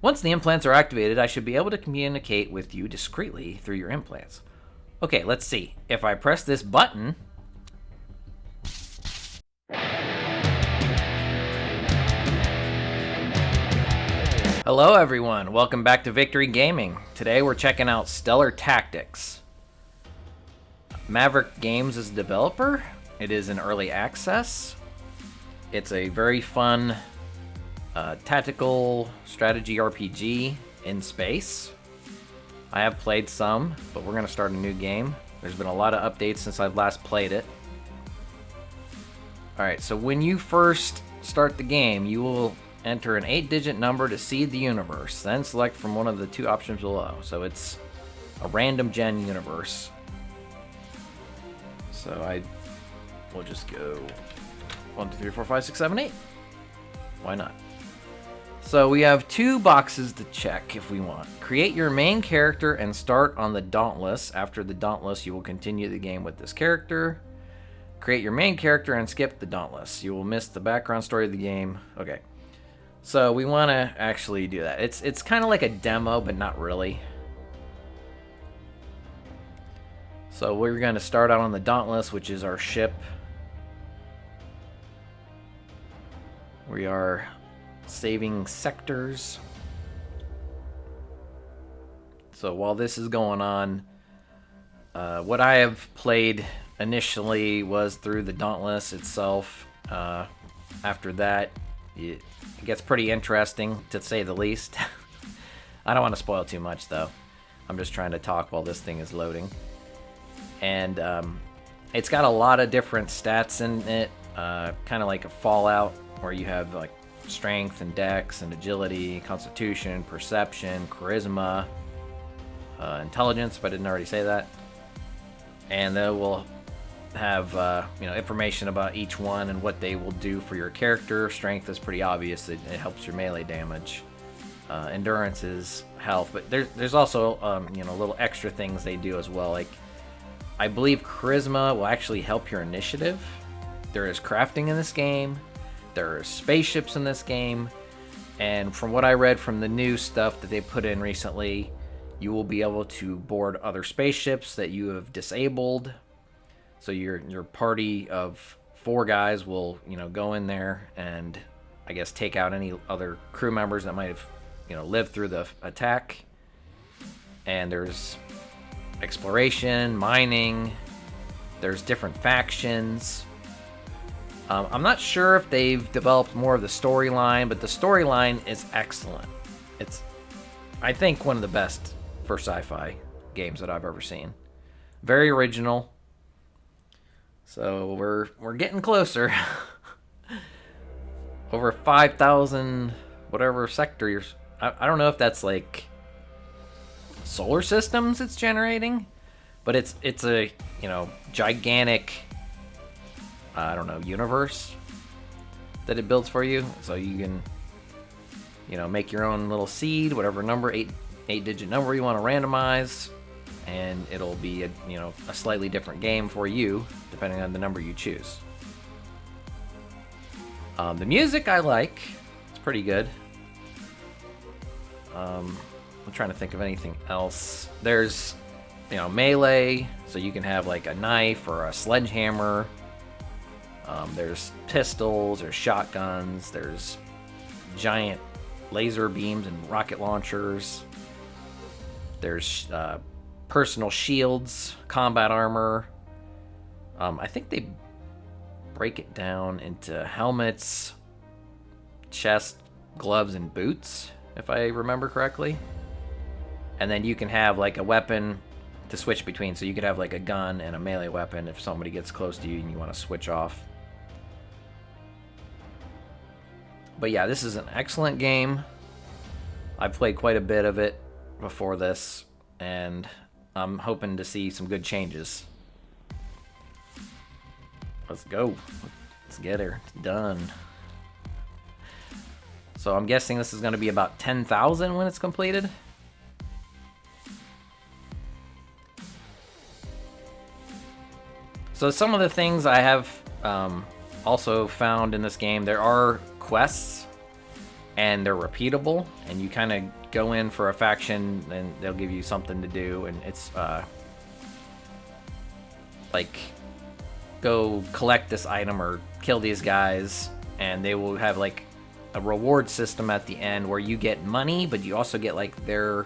Once the implants are activated, I should be able to communicate with you discreetly through your implants. Okay, let's see. If I press this button... Hello everyone, welcome back to Victory Gaming. Today we're checking out Stellar Tactics. Maverick Games is the developer. It is in early access. It's a very fun tactical strategy RPG in space. I have played some, but we're going to start a new game. There's been a lot of updates since I've last played it. Alright, so when you first start the game, you will enter an 8-digit number to seed the universe. Then select from one of the two options below. So it's a random gen universe. So we'll just go 1, 2, 3, 4, 5, 6, 7, 8. Why not? So we have two boxes to check if we want. Create your main character and start on the Dauntless. After the Dauntless, you will continue the game with this character. Create your main character and skip the Dauntless. You will miss the background story of the game. Okay. So we want to actually do that. It's kind of like a demo, but not really. So we're going to start out on the Dauntless, which is our ship. We are saving sectors. So while this is going on, what I have played initially was through the Dauntless itself. After that, it gets pretty interesting, to say the least. I don't want to spoil too much, though. I'm just trying to talk while this thing is loading. And it's got a lot of different stats in it, kind of like a Fallout, where you have like strength and dex and agility, constitution, perception, charisma, intelligence, if I didn't already say that. And then we'll have information about each one and what they will do for your character. Strength is pretty obvious; it helps your melee damage. Endurance is health, but there's also little extra things they do as well. Like I believe charisma will actually help your initiative. There is crafting in this game. There are spaceships in this game, and from what I read from the new stuff that they put in recently, you will be able to board other spaceships that you have disabled. So your party of 4 guys will go in there and I guess take out any other crew members that might have lived through the attack. And there's exploration, mining. There's different factions. I'm not sure if they've developed more of the storyline, but the storyline is excellent. It's, I think, one of the best for sci-fi games that I've ever seen. Very original. So we're getting closer. Over 5,000 whatever sectors. I don't know if that's like solar systems it's generating, but it's a gigantic universe that it builds for you. So you can make your own little seed, whatever number, 8-digit number you want to randomize, and it'll be a slightly different game for you depending on the number you choose. The music I like. It's pretty good. I'm trying to think of anything else. There's melee, so you can have like a knife or a sledgehammer. There's pistols, there's shotguns, there's giant laser beams and rocket launchers. There's personal shields, combat armor. I think they break it down into helmets, chest, gloves, and boots, if I remember correctly. And then you can have like a weapon to switch between. So you could have like a gun and a melee weapon if somebody gets close to you and you want to switch off. But yeah, this is an excellent game. I've played quite a bit of it before this, and I'm hoping to see some good changes. Let's go. Let's get her. It's done. So I'm guessing this is going to be about 10,000 when it's completed. So some of the things I have also found in this game, there are quests, and they're repeatable, and you kind of go in for a faction and they'll give you something to do, and it's like go collect this item or kill these guys, and they will have like a reward system at the end where you get money, but you also get like their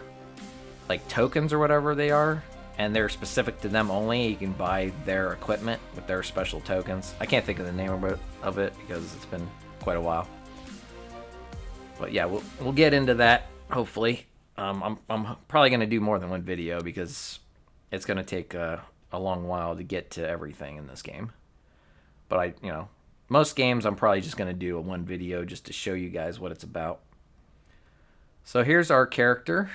like tokens or whatever they are, and they're specific to them only. You can buy their equipment with their special tokens. I can't think of the name of it because it's been quite a while. But yeah, we'll get into that hopefully. I'm probably gonna do more than one video because it's gonna take a long while to get to everything in this game. But most games I'm probably just gonna do a one video just to show you guys what it's about. So here's our character.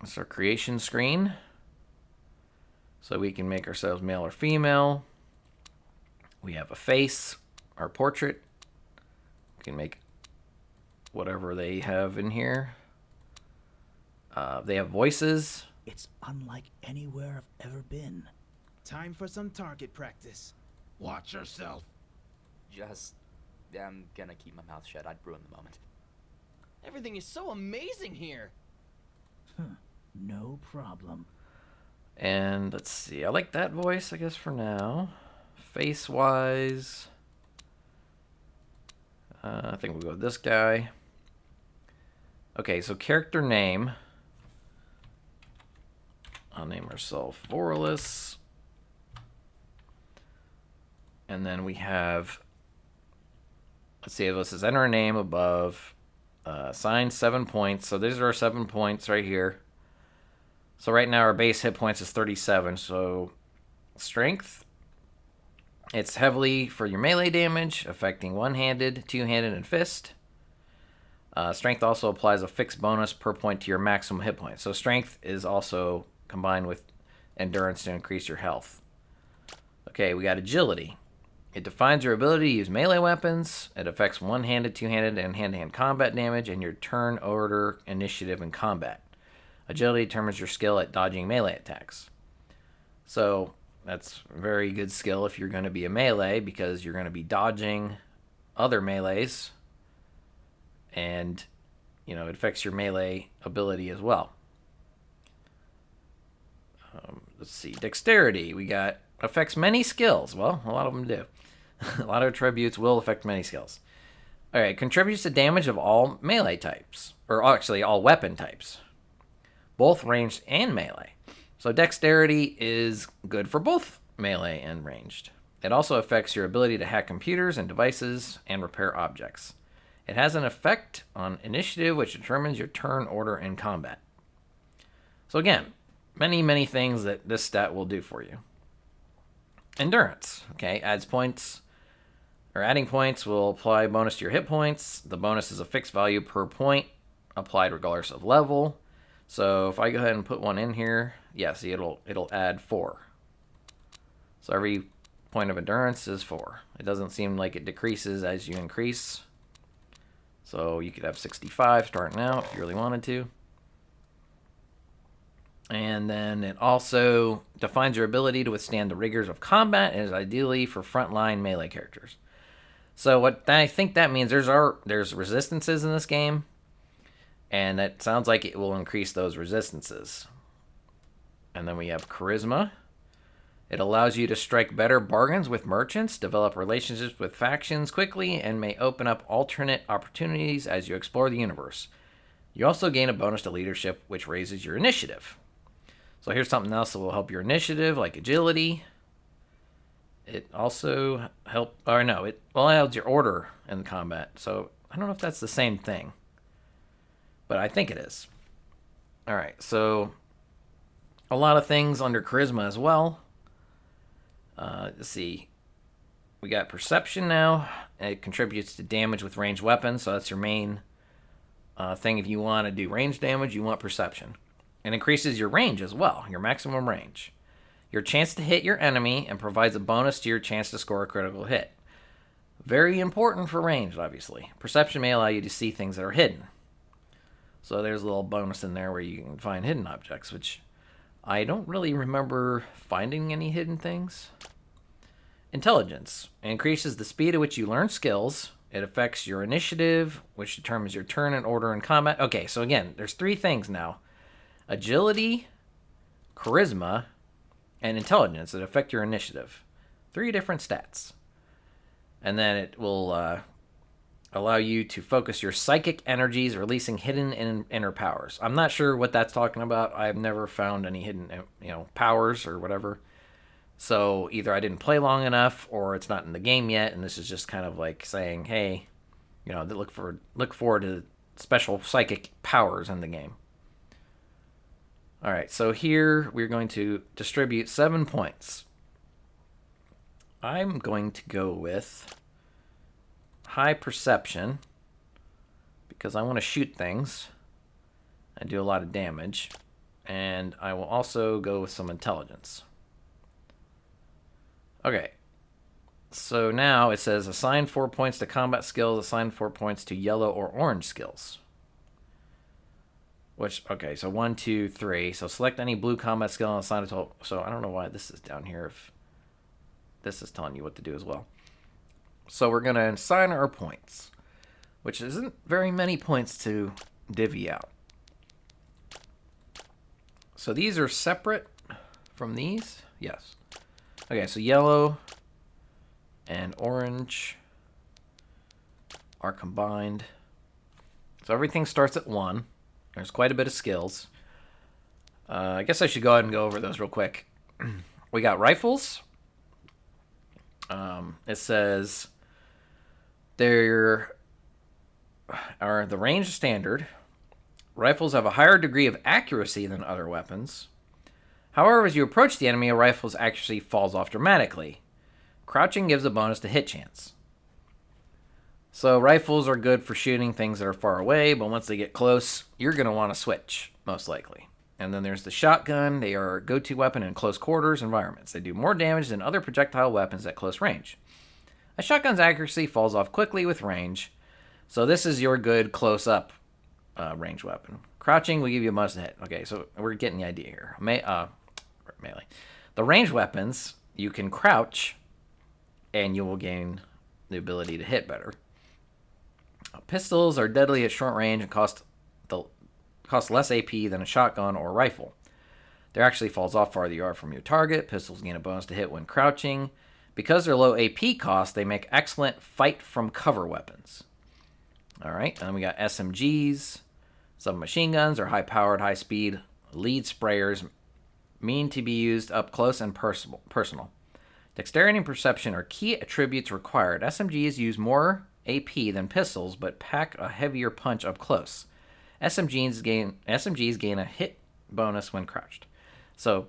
It's our creation screen. So we can make ourselves male or female. We have a face, our portrait. We can make whatever they have in here. They have voices. It's unlike anywhere I've ever been. Time for some target practice. Watch yourself. I'm gonna keep my mouth shut. I'd ruin the moment. Everything is so amazing here. No problem. And let's see. I like that voice, I guess, for now. Face-wise, I think we'll go with this guy. Okay, so character name. I'll name ourselves Vorlus. And then we have, let's see, this is enter a name above, assign 7 points. So these are our 7 points right here. So right now our base hit points is 37. So strength, it's heavily for your melee damage, affecting one-handed, two-handed, and fist. Strength also applies a fixed bonus per point to your maximum hit points. So strength is also combined with endurance to increase your health. Okay, we got agility. It defines your ability to use melee weapons. It affects one-handed, two-handed, and hand-to-hand combat damage, and your turn order, initiative, and combat. Agility determines your skill at dodging melee attacks. So that's a very good skill if you're going to be a melee, because you're going to be dodging other melees, and it affects your melee ability as well. Let's see, dexterity. We got affects many skills. Well, a lot of them do. A lot of attributes will affect many skills. All right, contributes to damage of all melee types, or actually all weapon types, both ranged and melee. So dexterity is good for both melee and ranged. It also affects your ability to hack computers and devices and repair objects. It has an effect on initiative, which determines your turn order in combat. So again, many things that this stat will do for you. Endurance, okay, adds points, or adding points will apply bonus to your hit points. The bonus is a fixed value per point, applied regardless of level. So if I go ahead and put one in here, yeah, see, it'll add 4. So every point of endurance is 4. It doesn't seem like it decreases as you increase. So you could have 65 starting out if you really wanted to. And then it also defines your ability to withstand the rigors of combat and is ideally for frontline melee characters. So what I think that means, there's resistances in this game, and it sounds like it will increase those resistances. And then we have charisma. It allows you to strike better bargains with merchants, develop relationships with factions quickly, and may open up alternate opportunities as you explore the universe. You also gain a bonus to leadership, which raises your initiative. So here's something else that will help your initiative, like agility. It also it allows your order in combat. So I don't know if that's the same thing, but I think it is. All right, so a lot of things under charisma as well. Let's see. We got perception now. It contributes to damage with ranged weapons, so that's your main thing. If you want to do range damage, you want perception. It increases your range as well, your maximum range, your chance to hit your enemy, and provides a bonus to your chance to score a critical hit. Very important for range, obviously. Perception may allow you to see things that are hidden. So there's a little bonus in there where you can find hidden objects, which I don't really remember finding any hidden things. Intelligence. It increases the speed at which you learn skills. It affects your initiative, which determines your turn and order in combat. Okay, so again, there's 3 things now. Agility, charisma, and intelligence that affect your initiative. 3 different stats. And then it will allow you to focus your psychic energies, releasing hidden and inner powers. I'm not sure what that's talking about. I've never found any hidden, powers or whatever. So either I didn't play long enough, or it's not in the game yet, and this is just kind of like saying, hey, look forward to special psychic powers in the game. All right, so here we're going to distribute 7 points. I'm going to go with high perception because I want to shoot things and do a lot of damage, and I will also go with some intelligence. Okay, so now it says assign 4 points to combat skills, assign 4 points to yellow or orange skills. Okay, so 1, 2, 3. So select any blue combat skill and assign it to. So I don't know why this is down here if this is telling you what to do as well. So we're going to assign our points, which isn't very many points to divvy out. So these are separate from these? Yes. Okay, so yellow and orange are combined. So everything starts at 1. There's quite a bit of skills. I guess I should go ahead and go over those real quick. We got rifles. It says the range standard. Rifles have a higher degree of accuracy than other weapons. However, as you approach the enemy, a rifle's accuracy falls off dramatically. Crouching gives a bonus to hit chance. So rifles are good for shooting things that are far away, but once they get close, you're going to want to switch, most likely. And then there's the shotgun. They are a go-to weapon in close quarters environments. They do more damage than other projectile weapons at close range. A shotgun's accuracy falls off quickly with range, so this is your good close-up range weapon. Crouching will give you a bonus to hit. Okay, so we're getting the idea here. Melee. The ranged weapons, you can crouch, and you will gain the ability to hit better. Pistols are deadly at short range and cost less AP than a shotgun or rifle. Their actually falls off farther you are from your target. Pistols gain a bonus to hit when crouching. Because they're low AP cost, they make excellent fight from cover weapons. All right, and then we got SMGs. Submachine guns are high-powered, high-speed lead sprayers, mean to be used up close and personal. Dexterity and perception are key attributes required. SMGs use more AP than pistols, but pack a heavier punch up close. SMGs gain a hit bonus when crouched. So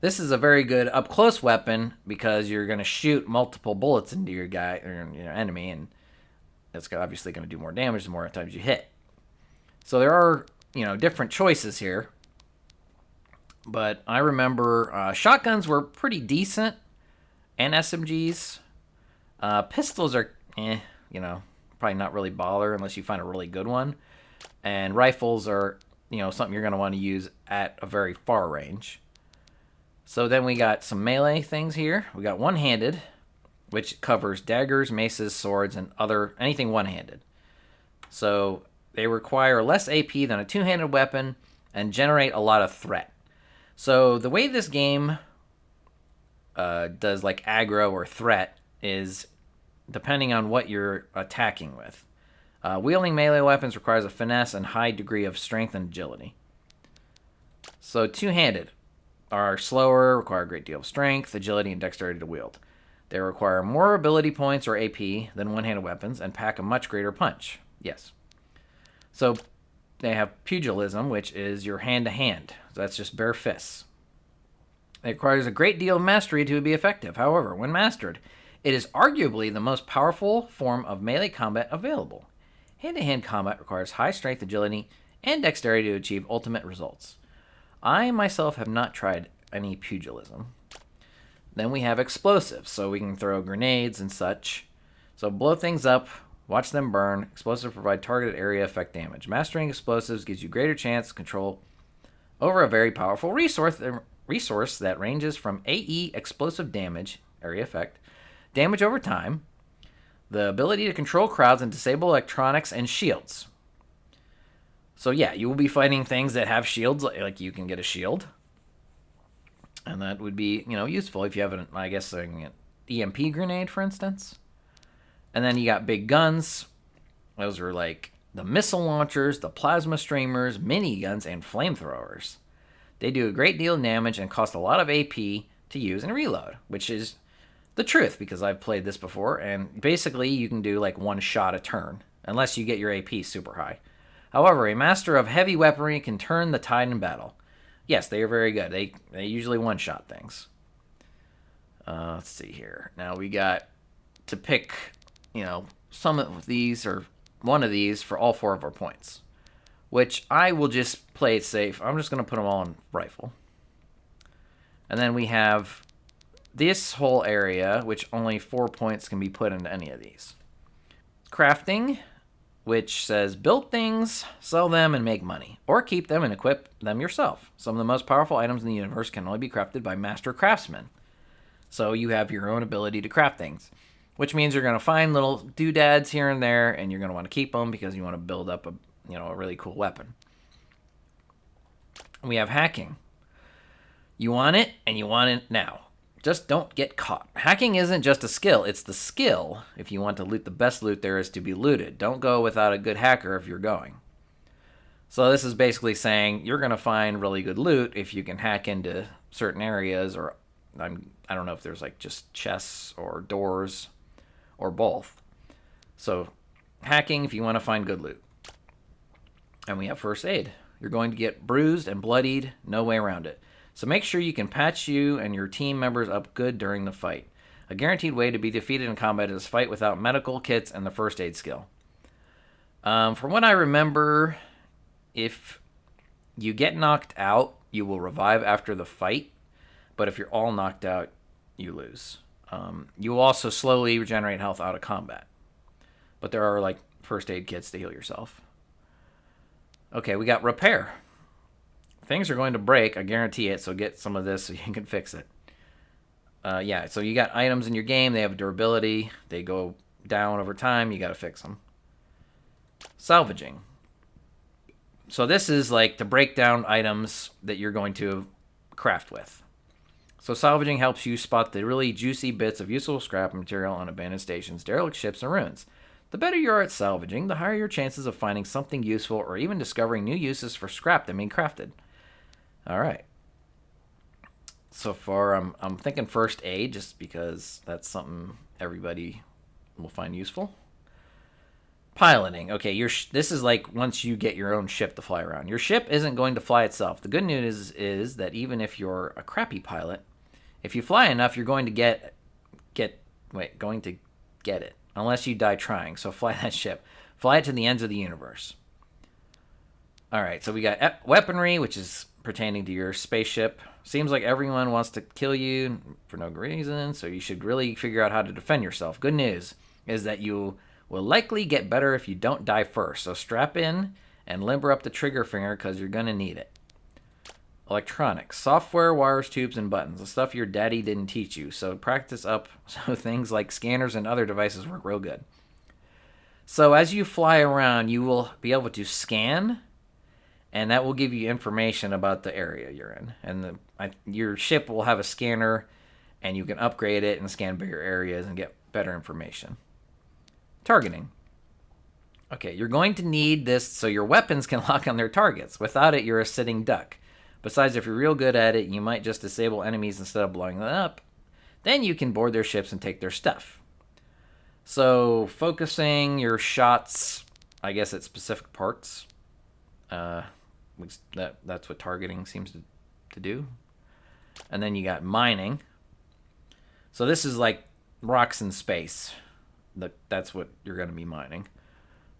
this is a very good up-close weapon because you're going to shoot multiple bullets into your guy or your enemy, and it's obviously going to do more damage the more times you hit. So there are, different choices here. But I remember shotguns were pretty decent, and SMGs. Pistols are, probably not really bother unless you find a really good one. And rifles are, something you're going to want to use at a very far range. So then we got some melee things here. We got one-handed, which covers daggers, maces, swords, and anything one-handed. So they require less AP than a two-handed weapon and generate a lot of threat. So the way this game does like aggro or threat is depending on what you're attacking with. Wielding melee weapons requires a finesse and high degree of strength and agility. So two-handed are slower, require a great deal of strength, agility, and dexterity to wield. They require more ability points or AP than one-handed weapons and pack a much greater punch. Yes. So they have pugilism, which is your hand-to-hand. So that's just bare fists. It requires a great deal of mastery to be effective. However, when mastered, it is arguably the most powerful form of melee combat available. Hand-to-hand combat requires high strength, agility, and dexterity to achieve ultimate results. I myself have not tried any pugilism. Then we have explosives, so we can throw grenades and such. So blow things up, watch them burn. Explosives provide targeted area effect damage. Mastering explosives gives you greater chance of control over a very powerful resource that ranges from AE explosive damage, area effect, damage over time, the ability to control crowds and disable electronics and shields. So yeah, you will be fighting things that have shields, like you can get a shield. And that would be, useful if you have an EMP grenade, for instance. And then you got big guns. Those are like the missile launchers, the plasma streamers, miniguns, and flamethrowers. They do a great deal of damage and cost a lot of AP to use and reload, which is the truth because I've played this before. And basically, you can do like one shot a turn, unless you get your AP super high. However, a master of heavy weaponry can turn the tide in battle. Yes, they are very good. They usually one-shot things. Let's see here. Now we got to pick, some of these or one of these for all 4 of our points, which I will just play it safe. I'm just going to put them all in rifle. And then we have this whole area, which only 4 points can be put into any of these. Crafting, which says build things, sell them, and make money, or keep them and equip them yourself. Some of the most powerful items in the universe can only be crafted by master craftsmen. So you have your own ability to craft things, which means you're going to find little doodads here and there, and you're going to want to keep them because you want to build up a really cool weapon. We have hacking. You want it, and you want it now. Just don't get caught. Hacking isn't just a skill, it's the skill. If you want to loot the best loot there is to be looted. Don't go without a good hacker if you're going. So this is basically saying you're going to find really good loot if you can hack into certain areas, or I don't know if there's like just chests or doors or both. So hacking if you want to find good loot. And we have first aid. You're going to get bruised and bloodied, no way around it. So make sure you can patch you and your team members up good during the fight. A guaranteed way to be defeated in combat is fight without medical kits and the first aid skill. From what I remember, if you get knocked out, you will revive after the fight. But if you're all knocked out, you lose. You will also slowly regenerate health out of combat. But there are like first aid kits to heal yourself. Okay, we got repair. Things are going to break, I guarantee it, so get some of this so you can fix it. So you got items in your game, they have durability, they go down over time, you got to fix them. Salvaging. So this is like to break down items that you're going to craft with. So salvaging helps you spot the really juicy bits of useful scrap material on abandoned stations, derelict ships, and ruins. The better you are at salvaging, the higher your chances of finding something useful or even discovering new uses for scrap that being crafted. All right. So far, I'm thinking first aid just because that's something everybody will find useful. Piloting. Okay, this is like once you get your own ship to fly around. Your ship isn't going to fly itself. The good news is that even if you're a crappy pilot, if you fly enough, you're going to get it. Unless you die trying. So fly that ship. Fly it to the ends of the universe. All right, so we got weaponry, which is pertaining to your spaceship. Seems like everyone wants to kill you for no reason, so you should really figure out how to defend yourself. Good news is that you will likely get better if you don't die first. So strap in and limber up the trigger finger because you're going to need it. Electronics. Software, wires, tubes, and buttons. The stuff your daddy didn't teach you. So practice up so things like scanners and other devices work real good. So as you fly around, you will be able to scan, and that will give you information about the area you're in. And your ship will have a scanner, and you can upgrade it and scan bigger areas and get better information. Targeting. Okay, you're going to need this so your weapons can lock on their targets. Without it, you're a sitting duck. Besides, if you're real good at it, you might just disable enemies instead of blowing them up. Then you can board their ships and take their stuff. So, focusing your shots, I guess, at specific parts. That's what targeting seems to do. And then you got mining. So this is like rocks in space. That's what you're going to be mining.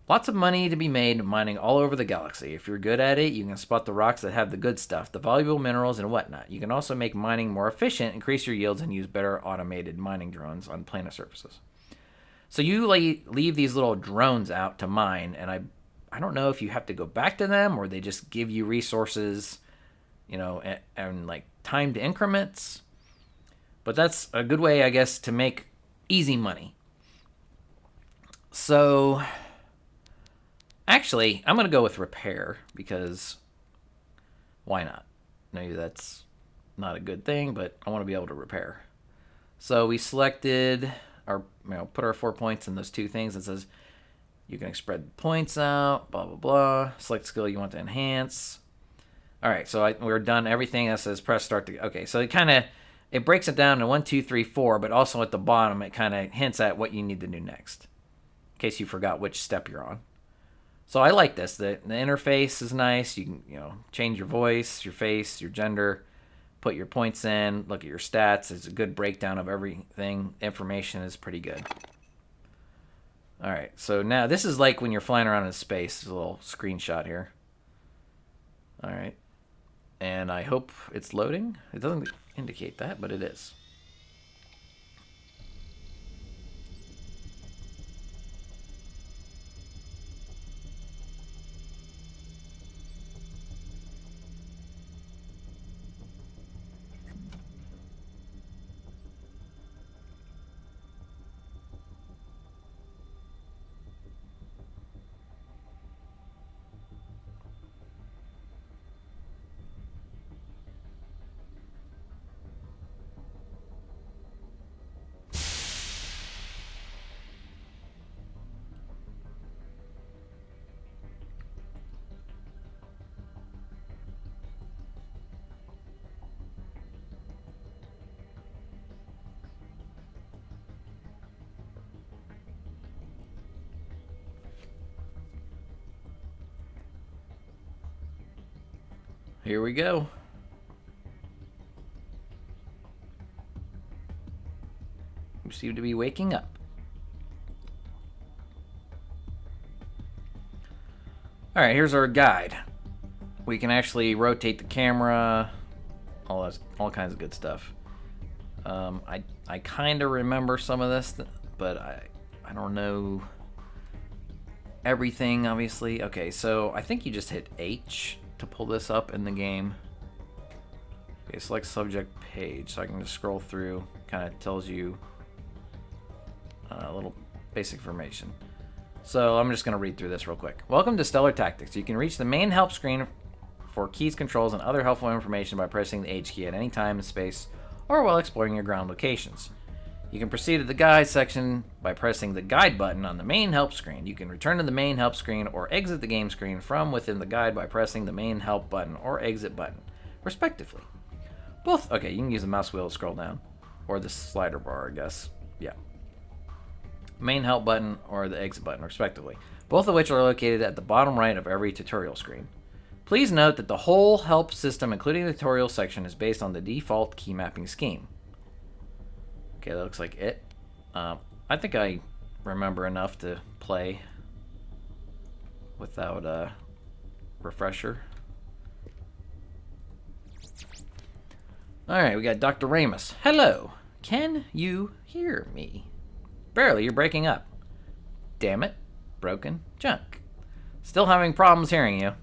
Lots of money to be made mining all over the galaxy. If you're good at it, you can spot the rocks that have the good stuff, the valuable minerals and whatnot. You can also make mining more efficient, increase your yields, and use better automated mining drones on planet surfaces. So you leave these little drones out to mine, and I don't know if you have to go back to them or they just give you resources, and like timed increments. But that's a good way, I guess, to make easy money. So, actually, I'm going to go with repair because why not? Maybe that's not a good thing, but I want to be able to repair. So we selected our, put our 4 points in those two things. It says you can spread the points out, blah, blah, blah. Select skill you want to enhance. All right, so we're done everything that says press start to, okay. So it breaks it down to 1, 2, 3, 4, but also at the bottom, it kind of hints at what you need to do next in case you forgot which step you're on. So I like this. The interface is nice. You can, change your voice, your face, your gender, put your points in, look at your stats. It's a good breakdown of everything. Information is pretty good. All right, so now this is like when you're flying around in space. There's a little screenshot here. All right, and I hope it's loading. It doesn't indicate that, but it is. Here we go. We seem to be waking up. All right, here's our guide. We can actually rotate the camera, all kinds of good stuff. I kind of remember some of this, but I don't know everything, obviously. Okay, so I think you just hit H to pull this up in the game. Okay, select subject page, so I can just scroll through. Kind of tells you a little basic information. So I'm just going to read through this real quick. Welcome to Stellar Tactics. You can reach the main help screen for keys, controls, and other helpful information by pressing the H key at any time in space or while exploring your ground locations. You can proceed to the guide section by pressing the guide button on the main help screen. You can return to the main help screen or exit the game screen from within the guide by pressing the main help button or exit button, respectively. Both, okay, you can use the mouse wheel to scroll down, or the slider bar, I guess. Yeah. Main help button or the exit button, respectively, both of which are located at the bottom right of every tutorial screen. Please note that the whole help system, including the tutorial section, is based on the default key mapping scheme. Okay, that looks like it. I think I remember enough to play without a refresher. Alright, we got Dr. Ramus. Hello. Can you hear me? Barely, you're breaking up. Damn it. Broken junk. Still having problems hearing you.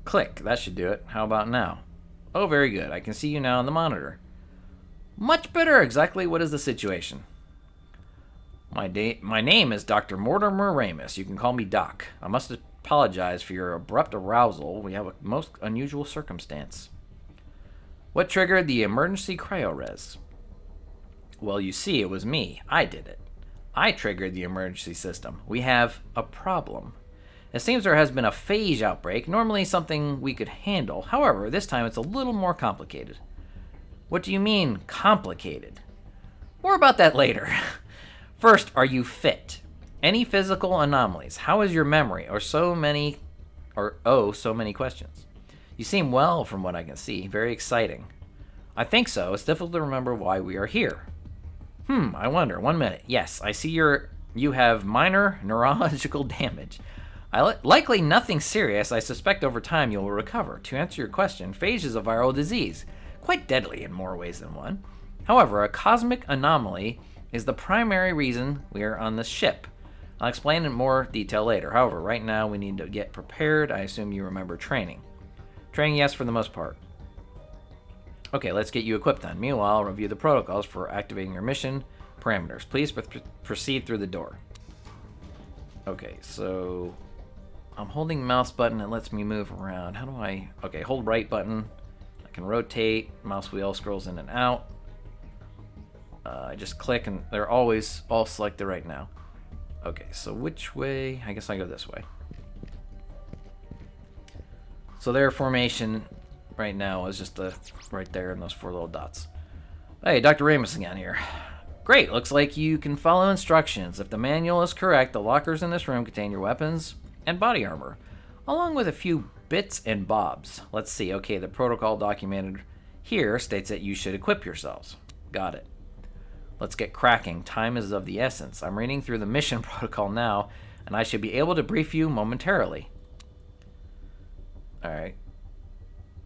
Click, that should do it. How about now? Oh, very good. I can see you now on the monitor. Much better. Exactly what is the situation? My name is Dr. Mortimer Ramus. You can call me Doc. I must apologize for your abrupt arousal. We have a most unusual circumstance. What triggered the emergency cryo-res? Well, you see, it was me. I did it. I triggered the emergency system. We have a problem. It seems there has been a phage outbreak, normally something we could handle. However, this time it's a little more complicated. What do you mean, complicated? More about that later. First, are you fit? Any physical anomalies? How is your memory? So many questions. You seem well from what I can see. Very exciting. I think so. It's difficult to remember why we are here. I wonder. 1 minute. Yes, I see you have minor neurological damage. Likely nothing serious. I suspect over time you will recover. To answer your question, phage is a viral disease, quite deadly in more ways than one. However, a cosmic anomaly is the primary reason we are on this ship. I'll explain in more detail later. However, right now we need to get prepared. I assume you remember training. Training, yes, for the most part. Okay, let's get you equipped then. Meanwhile, I'll review the protocols for activating your mission parameters. Please proceed through the door. Okay, so I'm holding mouse button. It lets me move around. How do I... Okay, hold right button. I can rotate. Mouse wheel scrolls in and out. I just click and they're always all selected right now. Okay, so which way? I guess I go this way. So their formation right now is just right there in those 4 little dots. Hey, Dr. Ramos again here. Great, looks like you can follow instructions. If the manual is correct, the lockers in this room contain your weapons and body armor, along with a few bits and bobs. Let's see. Okay, the protocol documented here states that you should equip yourselves. Got it. Let's get cracking. Time is of the essence. I'm reading through the mission protocol now, and I should be able to brief you momentarily. Alright.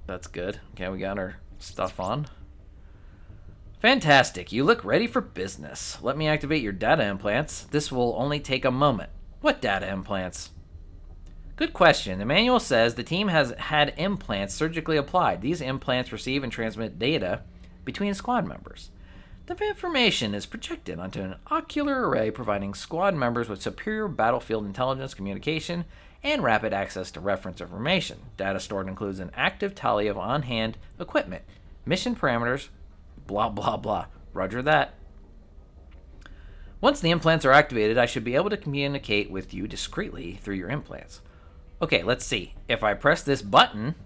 That's good. Okay, we got our stuff on. Fantastic. You look ready for business. Let me activate your data implants. This will only take a moment. What data implants? Good question. The manual says the team has had implants surgically applied. These implants receive and transmit data between squad members. The information is projected onto an ocular array, providing squad members with superior battlefield intelligence, communication, and rapid access to reference information. Data stored includes an active tally of on-hand equipment, mission parameters, blah, blah, blah. Roger that. Once the implants are activated, I should be able to communicate with you discreetly through your implants. Okay, let's see. If I press this button...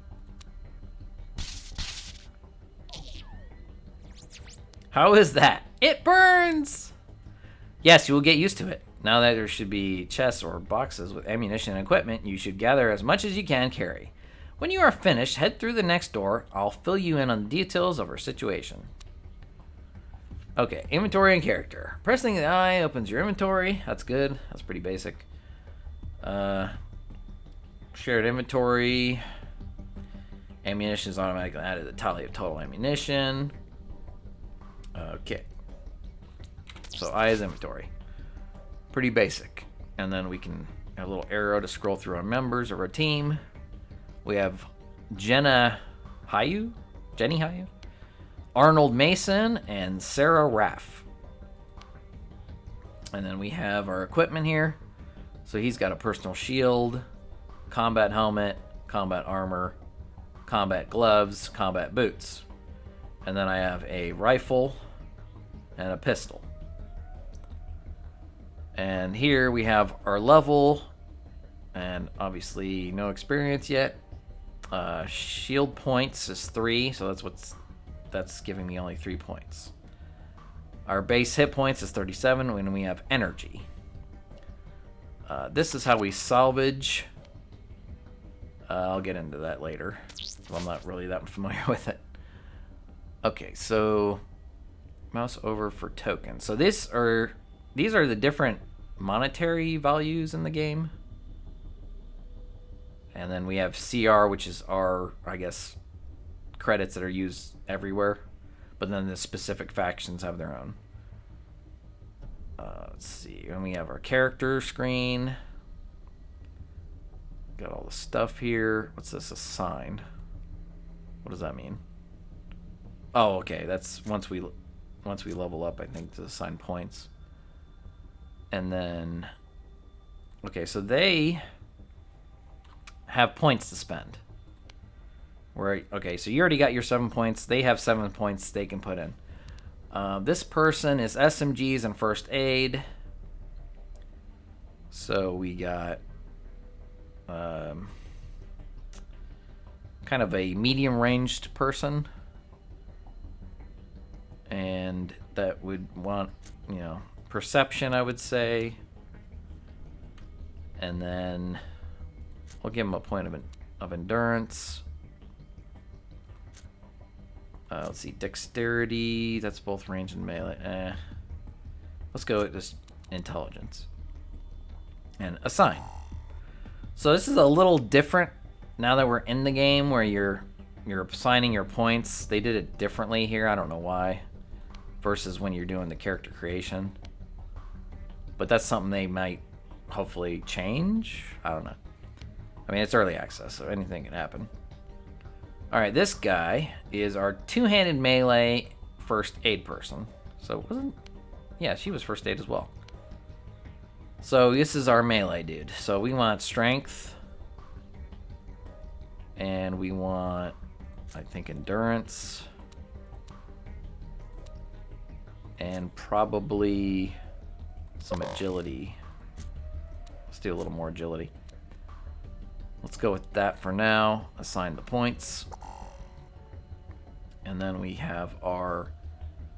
How is that? It burns! Yes, you will get used to it. Now that there should be chests or boxes with ammunition and equipment, you should gather as much as you can carry. When you are finished, head through the next door. I'll fill you in on the details of our situation. Okay, inventory and character. Pressing the I opens your inventory. That's good. That's pretty basic. Shared inventory. Ammunition is automatically added to the tally of total ammunition. Okay. So I is inventory. Pretty basic. And then we can have a little arrow to scroll through our members of our team. We have Jenny Hayu, Arnold Mason, and Sarah Raff. And then we have our equipment here. So he's got a personal shield, combat helmet, combat armor, combat gloves, combat boots. And then I have a rifle and a pistol. And here we have our level, and obviously no experience yet. Shield points is 3, so that's giving me only 3 points. Our base hit points is 37 when we have energy. This is how we salvage. I'll get into that later. I'm not really that familiar with it. Okay, so mouse over for tokens. So these are the different monetary values in the game. And then we have CR, which is our, I guess, credits that are used everywhere. But then the specific factions have their own. Let's see. And we have our character screen. Got all the stuff here. What's this? Assigned. What does that mean? Oh, okay. That's once we level up, I think, to assign points. And then, okay, so they have points to spend. Okay, so you already got your 7 points. They have 7 points they can put in. This person is SMGs and first aid. So we got kind of a medium-ranged person. And that would want, perception, I would say. And then we'll give him a point of endurance. Let's see, dexterity. That's both range and melee. Let's go with just intelligence. And assign. So this is a little different now that we're in the game where you're assigning your points. They did it differently here. I don't know why. Versus when you're doing the character creation. But that's something they might hopefully change. I don't know. I mean, it's early access, so anything can happen. Alright, this guy is our two-handed melee first aid person. So yeah, she was first aid as well. So this is our melee dude. So we want strength. And we want, I think, endurance. And probably some agility. Let's do a little more agility. Let's go with that for now. Assign the points. And then we have our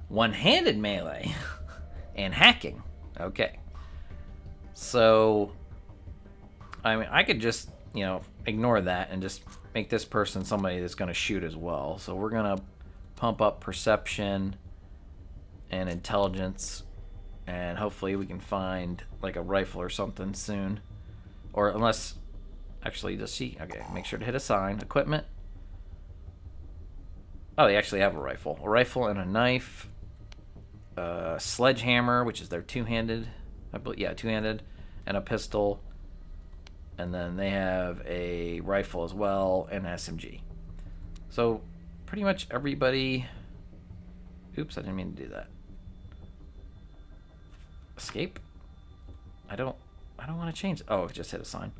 one-handed melee and hacking. Okay. So, I mean, I could just, you know, ignore that and just make this person somebody that's going to shoot as well. So we're going to pump up perception and intelligence, and hopefully we can find like a rifle or something soon. Or unless, actually, does she? Okay, make sure to hit assign. Equipment. Oh, they actually have a rifle. A rifle and a knife. Sledgehammer, which is their two-handed. I believe, yeah, two-handed. And a pistol. And then they have a rifle as well and an SMG. So pretty much everybody... Oops, I didn't mean to do that. Escape? I don't want to change... Oh, just hit assign.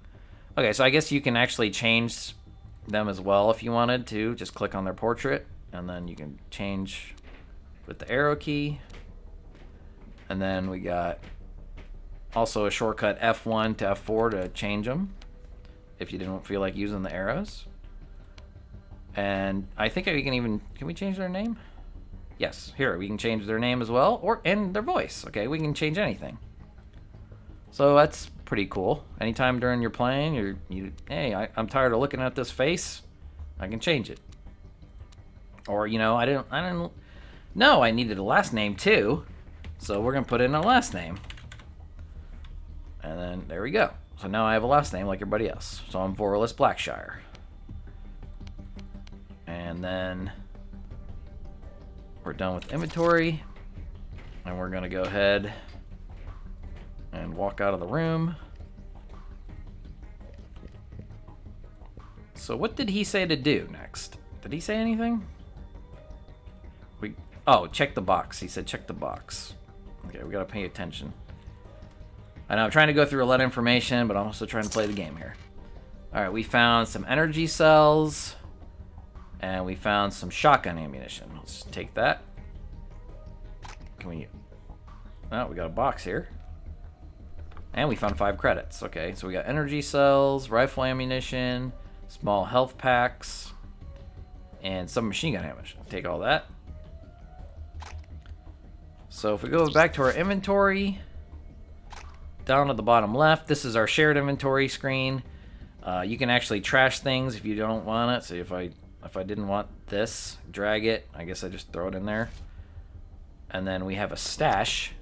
Okay, so I guess you can actually change them as well if you wanted to. Just click on their portrait, and then you can change with the arrow key. And then we got also a shortcut F1 to F4 to change them if you didn't feel like using the arrows. And I think we can even... Can we change their name? Yes, here, we can change their name as well, and their voice. Okay, we can change anything. So that's pretty cool. Anytime during your playing, hey, I'm tired of looking at this face, I can change it. Or, you know, I didn't know I needed a last name too, so we're gonna put in a last name. And then there we go. So now I have a last name like everybody else. So I'm Vorless Blackshire. And then we're done with inventory, and we're gonna go ahead and walk out of the room. So what did he say to do next? Did he say anything? Check the box. He said check the box. Okay, we gotta pay attention. I know I'm trying to go through a lot of information, but I'm also trying to play the game here. Alright, we found some energy cells. And we found some shotgun ammunition. Let's take that. Can we... Oh, we got a box here. And we found 5 credits. Okay, so we got energy cells, rifle ammunition, small health packs, and some machine gun ammunition. Take all that. So if we go back to our inventory, down at the bottom left, this is our shared inventory screen. You can actually trash things if you don't want it. So if I didn't want this, drag it. I guess I just throw it in there. And then we have a stash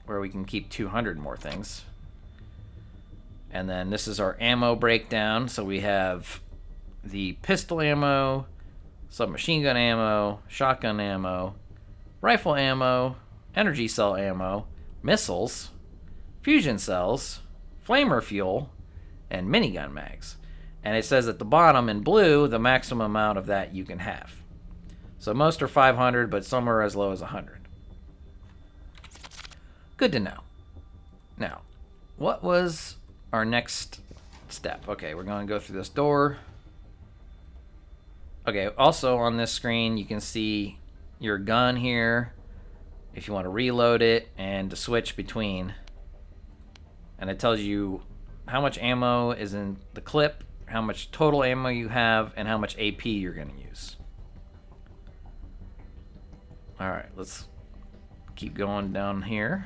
where we can keep 200 more things. And then this is our ammo breakdown. So we have the pistol ammo, submachine gun ammo, shotgun ammo, rifle ammo, energy cell ammo, missiles, fusion cells, flamer fuel, and minigun mags. And it says at the bottom in blue the maximum amount of that you can have. So most are 500, but some are as low as 100. Good to know. Now, what was our next step? Okay, we're going to go through this door. Okay, also on this screen you can see your gun here if you want to reload it and to switch between. And it tells you how much ammo is in the clip, how much total ammo you have, and how much AP you're going to use. Alright, let's keep going down here.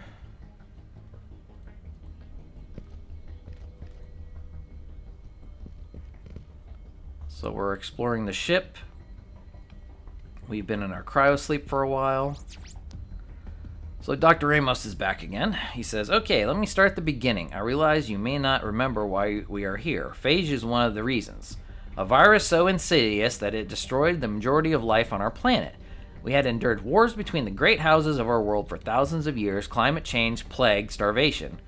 So we're exploring the ship. We've been in our cryosleep for a while. So Dr. Ramos is back again. He says, okay, let me start at the beginning. I realize you may not remember why we are here. Phage is one of the reasons. A virus so insidious that it destroyed the majority of life on our planet. We had endured wars between the great houses of our world for thousands of years, climate change, plague, starvation.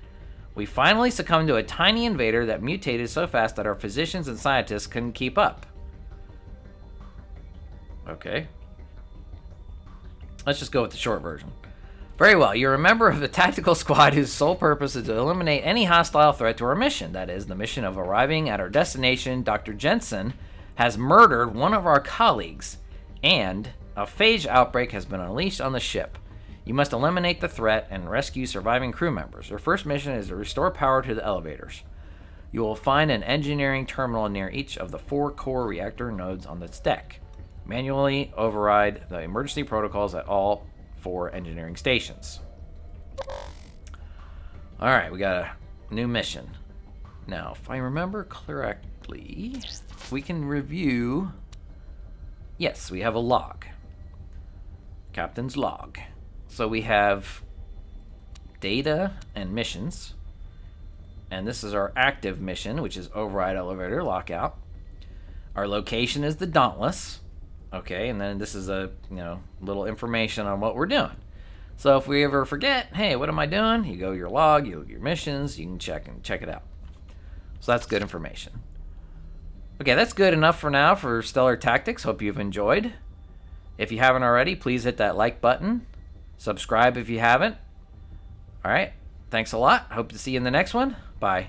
We finally succumbed to a tiny invader that mutated so fast that our physicians and scientists couldn't keep up. Okay. Let's just go with the short version. Very well. You're a member of the tactical squad whose sole purpose is to eliminate any hostile threat to our mission. That is, the mission of arriving at our destination. Dr. Jensen has murdered one of our colleagues, and a phage outbreak has been unleashed on the ship. You must eliminate the threat and rescue surviving crew members. Your first mission is to restore power to the elevators. You will find an engineering terminal near each of the 4 core reactor nodes on this deck. Manually override the emergency protocols at all 4 engineering stations. Alright, we got a new mission. Now, if I remember correctly, we can review... Yes, we have a log. Captain's log. So we have data and missions. And this is our active mission, which is override elevator lockout. Our location is the Dauntless. Okay, and then this is a little information on what we're doing. So if we ever forget, hey, what am I doing? You go to your log, you look at your missions, you can check it out. So that's good information. Okay, that's good enough for now for Stellar Tactics. Hope you've enjoyed. If you haven't already, please hit that like button. Subscribe if you haven't. All right, thanks a lot. Hope to see you in the next one. Bye.